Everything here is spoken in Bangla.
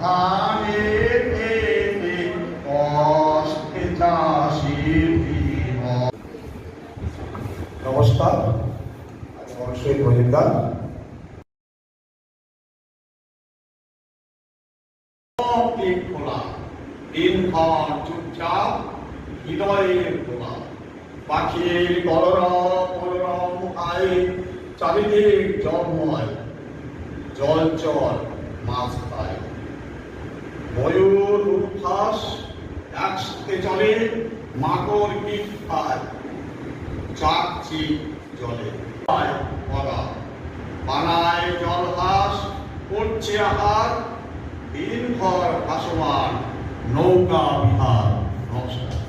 ধানের খেতে কষ্টে চাষির জীবন। নমস্কার, আমি মনসুর মজুমদার। খোলা দিনক্ষণ চুপচাপ হৃদয়ের খোলা পাখির কলরব কলরব আয় চারিদিক জন্ময় জলচর মাছ খায় ময়ূর উদ্ভাস একসাথে চলে মাকড় কীট খায় চাকচি জলে পড়া বানায় জলহাস করছে আহার দিনভর ভাসমান নৌকা বিহার। নমস্কার।